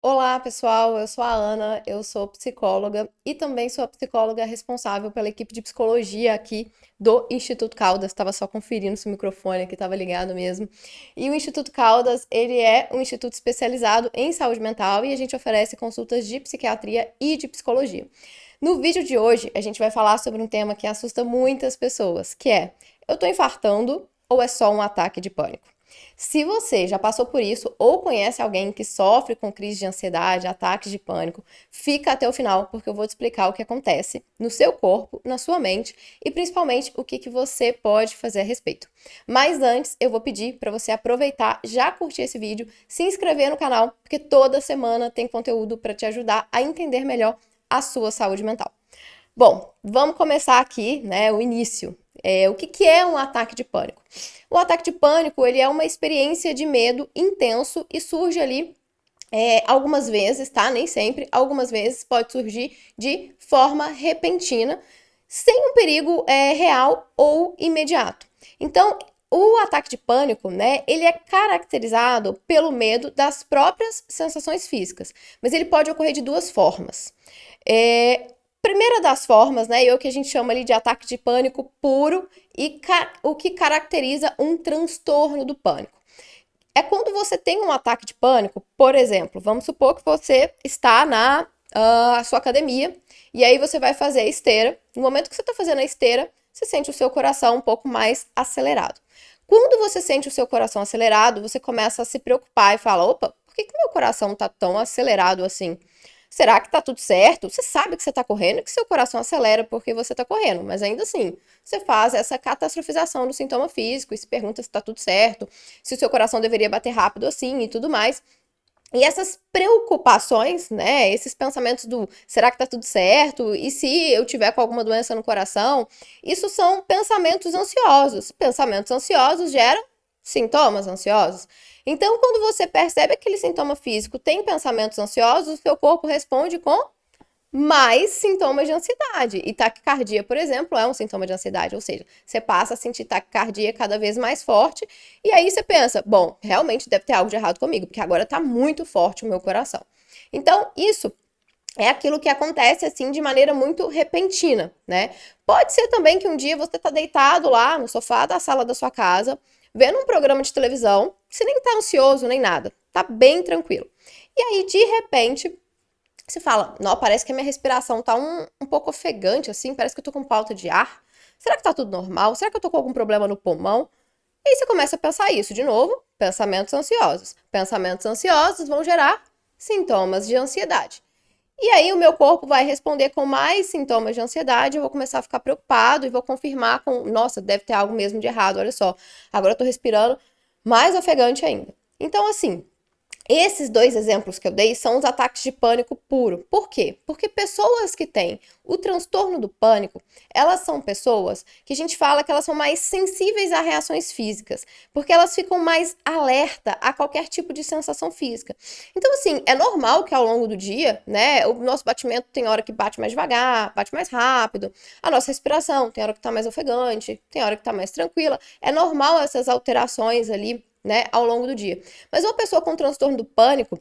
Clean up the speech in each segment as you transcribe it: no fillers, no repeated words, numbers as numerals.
Olá, pessoal. Eu sou a Ana, eu sou psicóloga e também sou a psicóloga responsável pela equipe de psicologia aqui do Instituto Caldas. Estava só conferindo se o microfone aqui estava ligado mesmo. E o Instituto Caldas, ele é um instituto especializado em saúde mental e a gente oferece consultas de psiquiatria e de psicologia. No vídeo de hoje, a gente vai falar sobre um tema que assusta muitas pessoas, que é: eu tô infartando ou é só um ataque de pânico? Se você já passou por isso ou conhece alguém que sofre com crise de ansiedade, ataques de pânico, fica até o final porque eu vou te explicar o que acontece no seu corpo, na sua mente e principalmente o que você pode fazer a respeito. Mas antes, eu vou pedir para você aproveitar, já curtir esse vídeo, se inscrever no canal, porque toda semana tem conteúdo para te ajudar a entender melhor a sua saúde mental. Bom, vamos começar aqui, né, o início. O que é um ataque de pânico? O ataque de pânico, ele é uma experiência de medo intenso e surge ali algumas vezes, tá? Nem sempre. Algumas vezes pode surgir de forma repentina, sem um perigo real ou imediato. Então, o ataque de pânico, né, ele é caracterizado pelo medo das próprias sensações físicas, mas ele pode ocorrer de duas formas. Primeira das formas, né, é o que a gente chama ali de ataque de pânico puro e o que caracteriza um transtorno do pânico. É quando você tem um ataque de pânico, por exemplo, vamos supor que você está na sua academia e aí você vai fazer a esteira. No momento que você está fazendo a esteira, você sente o seu coração um pouco mais acelerado. Quando você sente o seu coração acelerado, você começa a se preocupar e fala: opa, por que meu coração está tão acelerado assim? Será que tá tudo certo? Você sabe que você tá correndo e que seu coração acelera porque você tá correndo, mas ainda assim, você faz essa catastrofização do sintoma físico e se pergunta se tá tudo certo, se o seu coração deveria bater rápido assim e tudo mais. E essas preocupações, né, esses pensamentos do será que tá tudo certo? E se eu tiver com alguma doença no coração? Isso são pensamentos ansiosos. Pensamentos ansiosos geram sintomas ansiosos. Então, quando você percebe aquele sintoma físico, tem pensamentos ansiosos, o seu corpo responde com mais sintomas de ansiedade. E taquicardia, por exemplo, é um sintoma de ansiedade, ou seja, você passa a sentir taquicardia cada vez mais forte, e aí você pensa: bom, realmente deve ter algo de errado comigo, porque agora tá muito forte o meu coração. Então, isso é aquilo que acontece assim de maneira muito repentina, né? Pode ser também que um dia você tá deitado lá no sofá da sala da sua casa, vendo um programa de televisão, você nem tá ansioso nem nada, tá bem tranquilo. E aí, de repente, você fala: não, parece que a minha respiração tá um pouco ofegante, assim, parece que eu tô com falta de ar. Será que tá tudo normal? Será que eu tô com algum problema no pulmão? E aí você começa a pensar isso de novo, pensamentos ansiosos. Pensamentos ansiosos vão gerar sintomas de ansiedade. E aí o meu corpo vai responder com mais sintomas de ansiedade, eu vou começar a ficar preocupado e vou confirmar com: nossa, deve ter algo mesmo de errado, olha só, agora eu tô respirando mais ofegante ainda. Então, assim, esses dois exemplos que eu dei são os ataques de pânico puro. Por quê? Porque pessoas que têm o transtorno do pânico, elas são pessoas que a gente fala que elas são mais sensíveis a reações físicas, porque elas ficam mais alerta a qualquer tipo de sensação física. Então, assim, é normal que ao longo do dia, né, o nosso batimento tem hora que bate mais devagar, bate mais rápido, a nossa respiração tem hora que tá mais ofegante, tem hora que tá mais tranquila. É normal essas alterações ali, né, ao longo do dia. Mas uma pessoa com transtorno do pânico,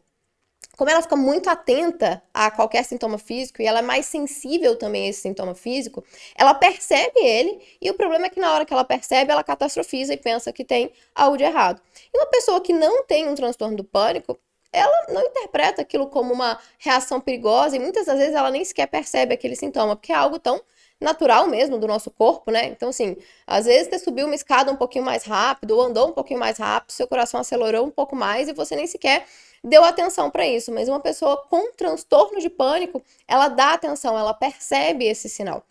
como ela fica muito atenta a qualquer sintoma físico e ela é mais sensível também a esse sintoma físico, ela percebe ele e o problema é que na hora que ela percebe, ela catastrofiza e pensa que tem algo de errado. E uma pessoa que não tem um transtorno do pânico, ela não interpreta aquilo como uma reação perigosa e muitas das vezes ela nem sequer percebe aquele sintoma, porque é algo tão natural mesmo do nosso corpo, né? Então, assim, às vezes você subiu uma escada um pouquinho mais rápido ou andou um pouquinho mais rápido, seu coração acelerou um pouco mais e você nem sequer deu atenção para isso. Mas uma pessoa com transtorno de pânico, ela dá atenção, ela percebe esse sinal.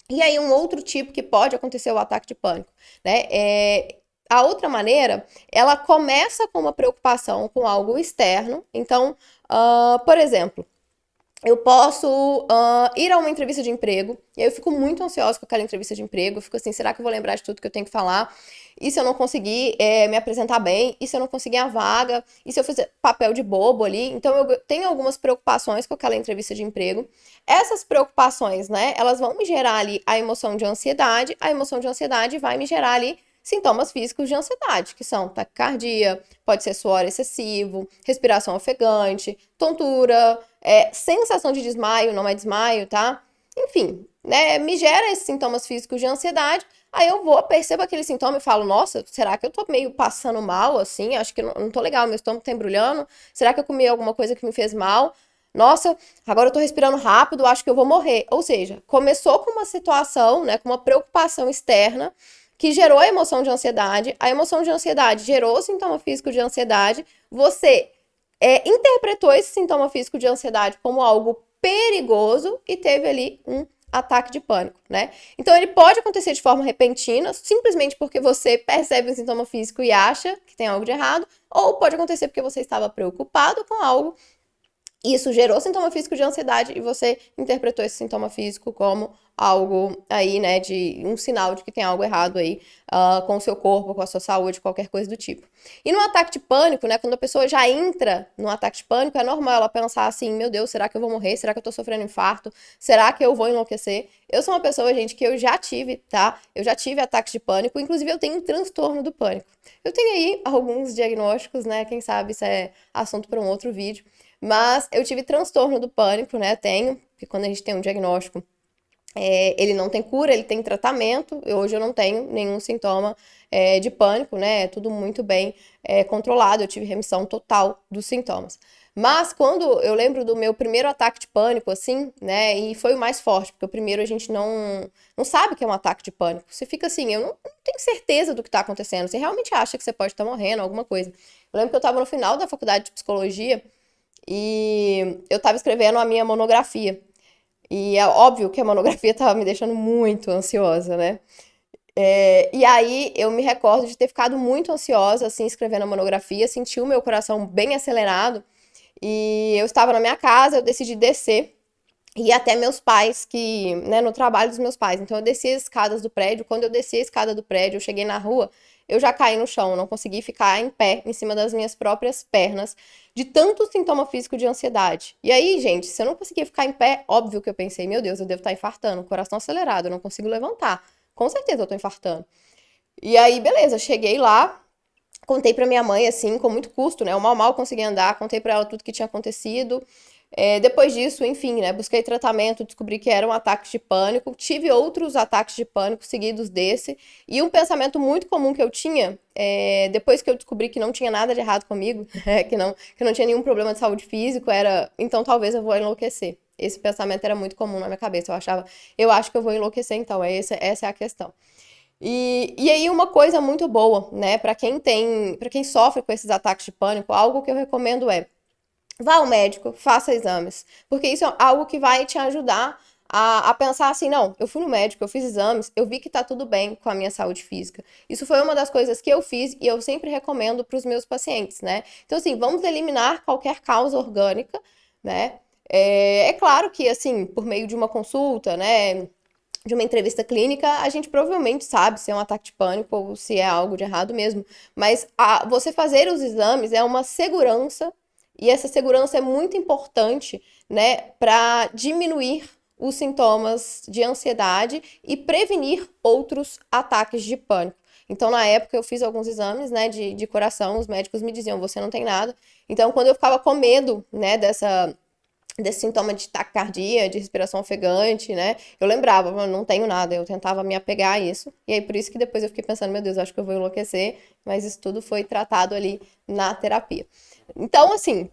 E aí, um outro tipo que pode acontecer o ataque de pânico, né? A outra maneira, ela começa com uma preocupação com algo externo. Então, por exemplo, eu posso ir a uma entrevista de emprego, e aí eu fico muito ansiosa com aquela entrevista de emprego, eu fico assim: será que eu vou lembrar de tudo que eu tenho que falar? E se eu não conseguir me apresentar bem? E se eu não conseguir a vaga? E se eu fizer papel de bobo ali? Então eu tenho algumas preocupações com aquela entrevista de emprego. Essas preocupações, né, elas vão me gerar ali a emoção de ansiedade vai me gerar ali sintomas físicos de ansiedade, que são taquicardia, pode ser suor excessivo, respiração ofegante, tontura, sensação de desmaio, não é desmaio, tá? Enfim, né, me gera esses sintomas físicos de ansiedade, aí eu vou, percebo aquele sintoma e falo, nossa, será que eu tô meio passando mal, assim? Acho que não tô legal, meu estômago tá embrulhando, será que eu comi alguma coisa que me fez mal? Nossa, agora eu tô respirando rápido, acho que eu vou morrer. Ou seja, começou com uma situação, né, com uma preocupação externa, que gerou a emoção de ansiedade, a emoção de ansiedade gerou o sintoma físico de ansiedade, você interpretou esse sintoma físico de ansiedade como algo perigoso e teve ali um ataque de pânico, né? Então ele pode acontecer de forma repentina, simplesmente porque você percebe um sintoma físico e acha que tem algo de errado, ou pode acontecer porque você estava preocupado com algo, isso gerou sintoma físico de ansiedade e você interpretou esse sintoma físico como algo aí, né, de um sinal de que tem algo errado aí com o seu corpo, com a sua saúde, qualquer coisa do tipo. E no ataque de pânico, né, quando a pessoa já entra no ataque de pânico, é normal ela pensar assim, meu Deus, será que eu vou morrer? Será que eu tô sofrendo infarto? Será que eu vou enlouquecer? Eu sou uma pessoa, gente, que eu já tive, tá? Eu já tive ataques de pânico, inclusive eu tenho um transtorno do pânico. Eu tenho aí alguns diagnósticos, né, quem sabe isso é assunto para um outro vídeo. Mas eu tive transtorno do pânico, né? Tenho, porque quando a gente tem um diagnóstico, ele não tem cura, ele tem tratamento. Hoje eu não tenho nenhum sintoma de pânico, né? É tudo muito bem controlado. Eu tive remissão total dos sintomas. Mas quando eu lembro do meu primeiro ataque de pânico, assim, né? E foi o mais forte, porque o primeiro a gente não sabe que é um ataque de pânico. Você fica assim, eu não tenho certeza do que tá acontecendo. Você realmente acha que você pode estar morrendo, alguma coisa. Eu lembro que eu tava no final da faculdade de psicologia. E eu tava escrevendo a minha monografia. E é óbvio que a monografia tava me deixando muito ansiosa, né? E aí eu me recordo de ter ficado muito ansiosa, assim, escrevendo a monografia, senti o meu coração bem acelerado. E eu estava na minha casa, eu decidi descer e ir até meus pais, que, né, no trabalho dos meus pais. Então eu desci as escadas do prédio. Quando eu desci a escada do prédio, eu cheguei na rua, eu já caí no chão, não consegui ficar em pé, em cima das minhas próprias pernas, de tanto sintoma físico de ansiedade. E aí, gente, se eu não conseguia ficar em pé, óbvio que eu pensei, meu Deus, eu devo estar infartando, coração acelerado, eu não consigo levantar. Com certeza eu tô infartando. E aí, beleza, cheguei lá, contei pra minha mãe, assim, com muito custo, né? Eu mal consegui andar, contei pra ela tudo que tinha acontecido. Depois disso, enfim, né? Busquei tratamento, descobri que era um ataque de pânico. Tive outros ataques de pânico seguidos desse. E um pensamento muito comum que eu tinha, depois que eu descobri que não tinha nada de errado comigo, que não tinha nenhum problema de saúde físico, era, então talvez eu vou enlouquecer. Esse pensamento era muito comum na minha cabeça. Eu achava, eu acho que eu vou enlouquecer, então, essa é a questão. E aí uma coisa muito boa, né, para quem sofre com esses ataques de pânico, algo que eu recomendo é vá ao médico, faça exames, porque isso é algo que vai te ajudar a pensar assim, não, eu fui no médico, eu fiz exames, eu vi que tá tudo bem com a minha saúde física. Isso foi uma das coisas que eu fiz e eu sempre recomendo para os meus pacientes, né? Então, assim, vamos eliminar qualquer causa orgânica, né? É claro que, assim, por meio de uma consulta, né, de uma entrevista clínica, a gente provavelmente sabe se é um ataque de pânico ou se é algo de errado mesmo. Mas você fazer os exames é uma segurança, e essa segurança é muito importante, né, para diminuir os sintomas de ansiedade e prevenir outros ataques de pânico. Então, na época, eu fiz alguns exames, né, de coração, os médicos me diziam, você não tem nada. Então, quando eu ficava com medo, né, desse sintoma de taquicardia, de respiração ofegante, né? Eu lembrava, eu não tenho nada, eu tentava me apegar a isso. E aí por isso que depois eu fiquei pensando, meu Deus, acho que eu vou enlouquecer, mas isso tudo foi tratado ali na terapia. Então, assim,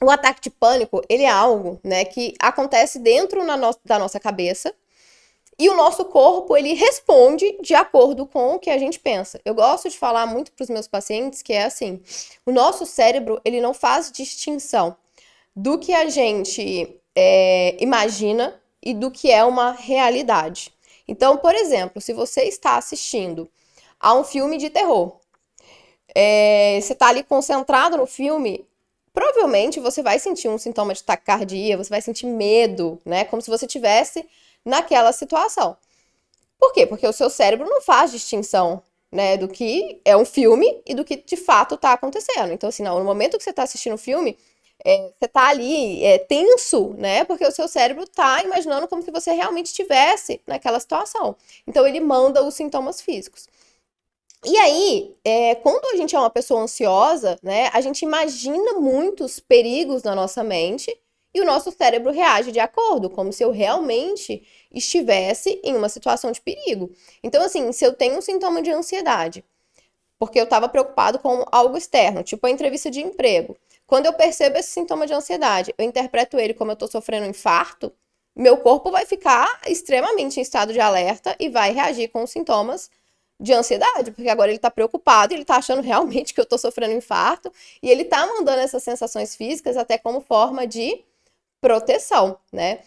o ataque de pânico, ele é algo, né, que acontece dentro da nossa cabeça. E o nosso corpo, ele responde de acordo com o que a gente pensa. Eu gosto de falar muito para os meus pacientes que é assim, o nosso cérebro, ele não faz distinção do que a gente imagina e do que é uma realidade. Então, por exemplo, se você está assistindo a um filme de terror, você está ali concentrado no filme, provavelmente você vai sentir um sintoma de taquicardia, você vai sentir medo, né? Como se você tivesse naquela situação. Por quê? Porque o seu cérebro não faz distinção, né, do que é um filme e do que de fato está acontecendo. Então, assim, não, no momento que você está assistindo o filme, você tá ali tenso, né? Porque o seu cérebro tá imaginando como se você realmente estivesse naquela situação. Então ele manda os sintomas físicos. E aí, quando a gente é uma pessoa ansiosa, né, a gente imagina muitos perigos na nossa mente e o nosso cérebro reage de acordo, como se eu realmente estivesse em uma situação de perigo. Então, assim, se eu tenho um sintoma de ansiedade, porque eu estava preocupado com algo externo, tipo a entrevista de emprego, quando eu percebo esse sintoma de ansiedade, eu interpreto ele como eu estou sofrendo um infarto, meu corpo vai ficar extremamente em estado de alerta e vai reagir com os sintomas de ansiedade, porque agora ele tá preocupado, ele tá achando realmente que eu tô sofrendo um infarto, e ele tá mandando essas sensações físicas até como forma de proteção, né?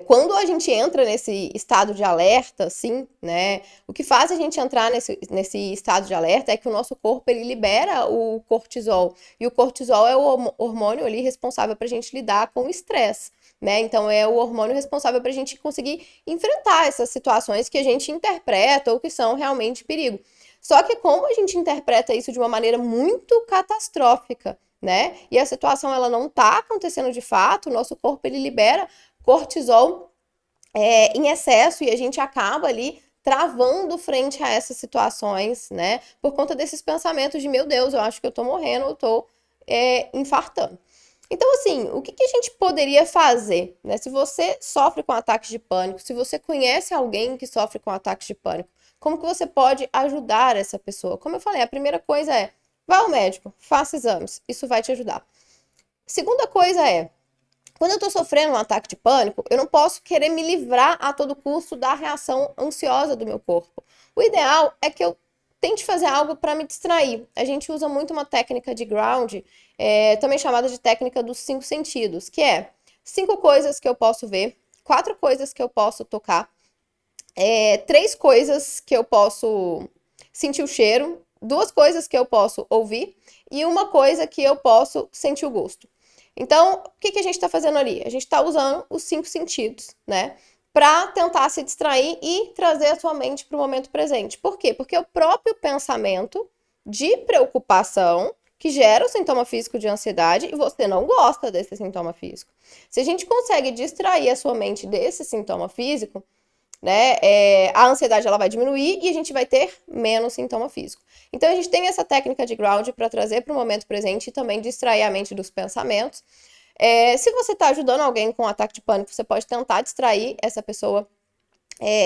Quando a gente entra nesse estado de alerta, assim, né? O que faz a gente entrar nesse estado de alerta é que o nosso corpo ele libera o cortisol. E o cortisol é o hormônio ali responsável para a gente lidar com o estresse, né? Então é o hormônio responsável para a gente conseguir enfrentar essas situações que a gente interpreta ou que são realmente perigo. Só que como a gente interpreta isso de uma maneira muito catastrófica, né? E a situação ela não está acontecendo de fato, o nosso corpo ele libera cortisol em excesso e a gente acaba ali travando frente a essas situações, né? Por conta desses pensamentos de meu Deus, eu acho que eu tô morrendo, eu tô infartando. Então, assim, o que a gente poderia fazer, né? Se você sofre com ataques de pânico, se você conhece alguém que sofre com ataques de pânico, como que você pode ajudar essa pessoa? Como eu falei, a primeira coisa é, vá ao médico, faça exames, isso vai te ajudar. Segunda coisa é, quando eu tô sofrendo um ataque de pânico, eu não posso querer me livrar a todo custo da reação ansiosa do meu corpo. O ideal é que eu tente fazer algo para me distrair. A gente usa muito uma técnica de ground, também chamada de técnica dos cinco sentidos, que é 5 coisas que eu posso ver, 4 coisas que eu posso tocar, 3 coisas que eu posso sentir o cheiro, 2 coisas que eu posso ouvir e 1 coisa que eu posso sentir o gosto. Então, o que a gente está fazendo ali? A gente está usando os 5 sentidos, né? Para tentar se distrair e trazer a sua mente para o momento presente. Por quê? Porque o próprio pensamento de preocupação que gera o sintoma físico de ansiedade e você não gosta desse sintoma físico. Se a gente consegue distrair a sua mente desse sintoma físico, né, a ansiedade ela vai diminuir e a gente vai ter menos sintoma físico. Então a gente tem essa técnica de ground para trazer para o momento presente e também distrair a mente dos pensamentos. Se você está ajudando alguém com um ataque de pânico, você pode tentar distrair essa pessoa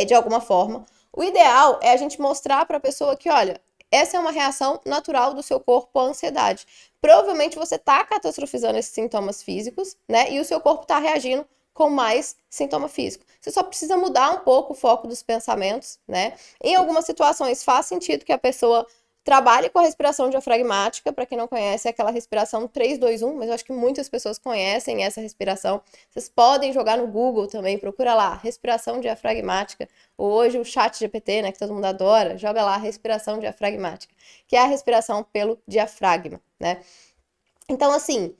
de alguma forma. O ideal é a gente mostrar para a pessoa que, olha, essa é uma reação natural do seu corpo à ansiedade. Provavelmente você está catastrofizando esses sintomas físicos, né? E o seu corpo está reagindo com mais sintoma físico. Você só precisa mudar um pouco o foco dos pensamentos, né? Em algumas situações faz sentido que a pessoa trabalhe com a respiração diafragmática. Para quem não conhece, é aquela respiração 3-2-1, mas eu acho que muitas pessoas conhecem essa respiração. Vocês podem jogar no Google também, procura lá, respiração diafragmática. Hoje o chat GPT, né, que todo mundo adora, joga lá respiração diafragmática, que é a respiração pelo diafragma, né? Então, assim,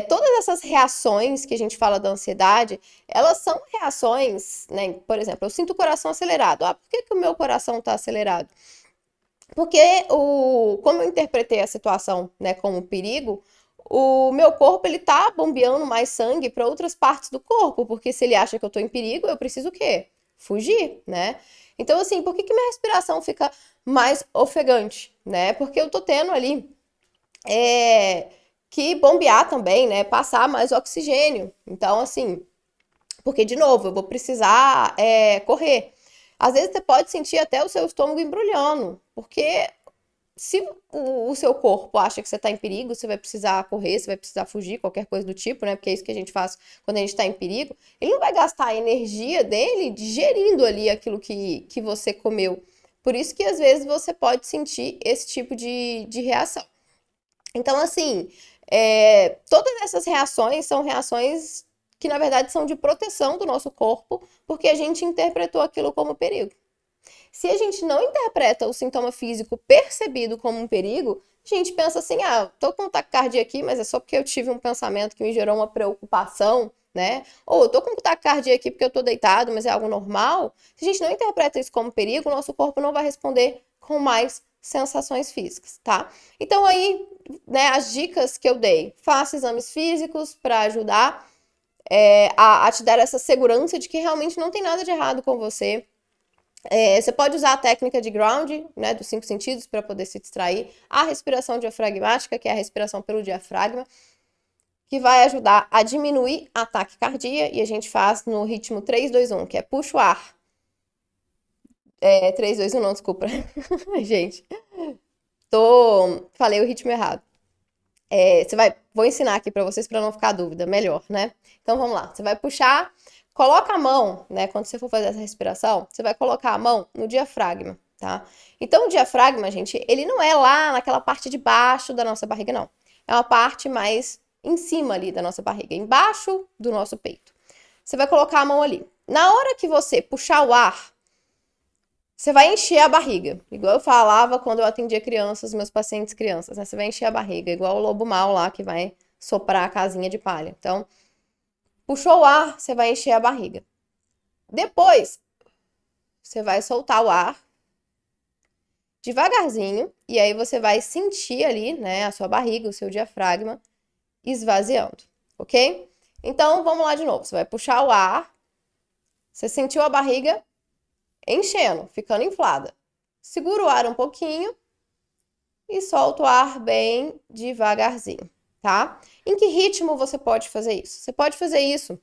todas essas reações que a gente fala da ansiedade, elas são reações, né? Por exemplo, eu sinto o coração acelerado. Ah, por que o meu coração está acelerado? Porque como eu interpretei a situação, né, como um perigo, o meu corpo ele tá bombeando mais sangue para outras partes do corpo, porque se ele acha que eu tô em perigo, eu preciso o quê? Fugir, né? Então, assim, por que minha respiração fica mais ofegante, né? Porque eu tô tendo ali é, que bombear também, né? Passar mais oxigênio. Então, assim, porque, de novo, eu vou precisar correr. Às vezes você pode sentir até o seu estômago embrulhando, porque se o seu corpo acha que você está em perigo, você vai precisar correr, você vai precisar fugir, qualquer coisa do tipo, né? Porque é isso que a gente faz quando a gente está em perigo. Ele não vai gastar a energia dele digerindo ali aquilo que você comeu. Por isso que às vezes você pode sentir esse tipo de reação. Então, assim, todas essas reações são reações que, na verdade, são de proteção do nosso corpo, porque a gente interpretou aquilo como perigo. Se a gente não interpreta o sintoma físico percebido como um perigo, a gente pensa assim: ah, tô com taquicardia aqui, mas é só porque eu tive um pensamento que me gerou uma preocupação, né? Ou eu tô com taquicardia aqui porque eu tô deitado, mas é algo normal. Se a gente não interpreta isso como perigo, o nosso corpo não vai responder com mais sensações físicas, tá? Então aí, né, as dicas que eu dei: faça exames físicos para ajudar a te dar essa segurança de que realmente não tem nada de errado com você. Você pode usar a técnica de ground, né, dos 5 sentidos para poder se distrair. A respiração diafragmática, que é a respiração pelo diafragma, que vai ajudar a diminuir a taquicardia, e a gente faz no ritmo 3, 2, 1, que é puxa o ar. 3, 2, 1, não, desculpa. Gente, falei o ritmo errado. Vou ensinar aqui para vocês para não ficar dúvida, melhor, né? Então vamos lá. Você vai puxar, coloca a mão, né? Quando você for fazer essa respiração, você vai colocar a mão no diafragma, tá? Então o diafragma, gente, ele não é lá naquela parte de baixo da nossa barriga, não. É uma parte mais em cima ali da nossa barriga, embaixo do nosso peito. Você vai colocar a mão ali. Na hora que você puxar o ar, você vai encher a barriga. Igual eu falava quando eu atendia crianças, meus pacientes crianças, né? Você vai encher a barriga, igual o lobo mau lá que vai soprar a casinha de palha. Então, puxou o ar, você vai encher a barriga. Depois, você vai soltar o ar devagarzinho e aí você vai sentir ali, né, a sua barriga, o seu diafragma esvaziando, ok? Então, vamos lá de novo. Você vai puxar o ar, você sentiu a barriga enchendo, ficando inflada. Segura o ar um pouquinho e solta o ar bem devagarzinho, tá? Em que ritmo você pode fazer isso? Você pode fazer isso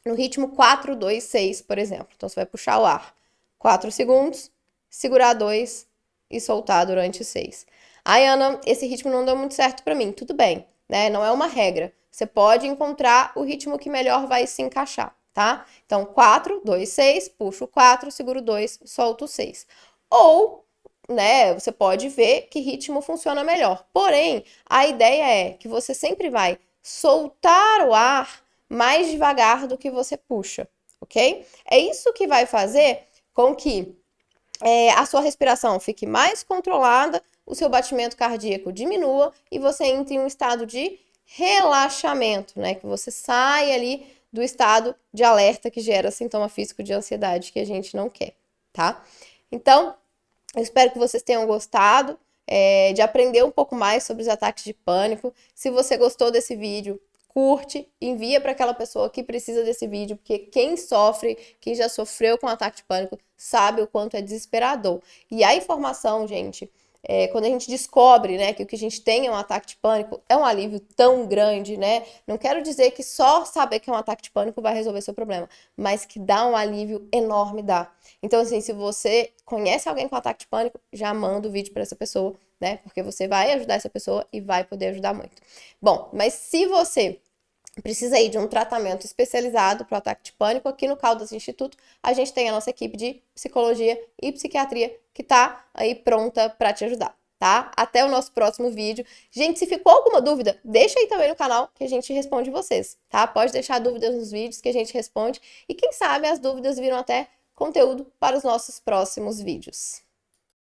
no ritmo 4, 2, 6, por exemplo. Então você vai puxar o ar 4 segundos, segurar 2 e soltar durante 6. Ai, Ana, esse ritmo não deu muito certo para mim. Tudo bem, né? Não é uma regra. Você pode encontrar o ritmo que melhor vai se encaixar, tá? Então 4, 2, 6, puxo 4, seguro 2, solto 6. Ou, né, você pode ver que ritmo funciona melhor. Porém, a ideia é que você sempre vai soltar o ar mais devagar do que você puxa, ok? É isso que vai fazer com que a sua respiração fique mais controlada, o seu batimento cardíaco diminua e você entre em um estado de relaxamento, né? Que você sai ali do estado de alerta que gera sintoma físico de ansiedade que a gente não quer, tá? Então, eu espero que vocês tenham gostado de aprender um pouco mais sobre os ataques de pânico. Se você gostou desse vídeo, curte, envia para aquela pessoa que precisa desse vídeo, porque quem sofre, quem já sofreu com ataque de pânico, sabe o quanto é desesperador. E a informação, gente, quando a gente descobre, né, que o que a gente tem é um ataque de pânico, é um alívio tão grande, né? Não quero dizer que só saber que é um ataque de pânico vai resolver seu problema, mas que dá um alívio enorme, dá. Então, assim, se você conhece alguém com ataque de pânico, já manda o vídeo para essa pessoa, né? Porque você vai ajudar essa pessoa e vai poder ajudar muito. Bom, mas se você precisa aí de um tratamento especializado para o ataque de pânico, aqui no Caldas Instituto, a gente tem a nossa equipe de psicologia e psiquiatria que tá aí pronta para te ajudar, tá? Até o nosso próximo vídeo. Gente, se ficou alguma dúvida, deixa aí também no canal que a gente responde vocês, tá? Pode deixar dúvidas nos vídeos que a gente responde e quem sabe as dúvidas viram até conteúdo para os nossos próximos vídeos.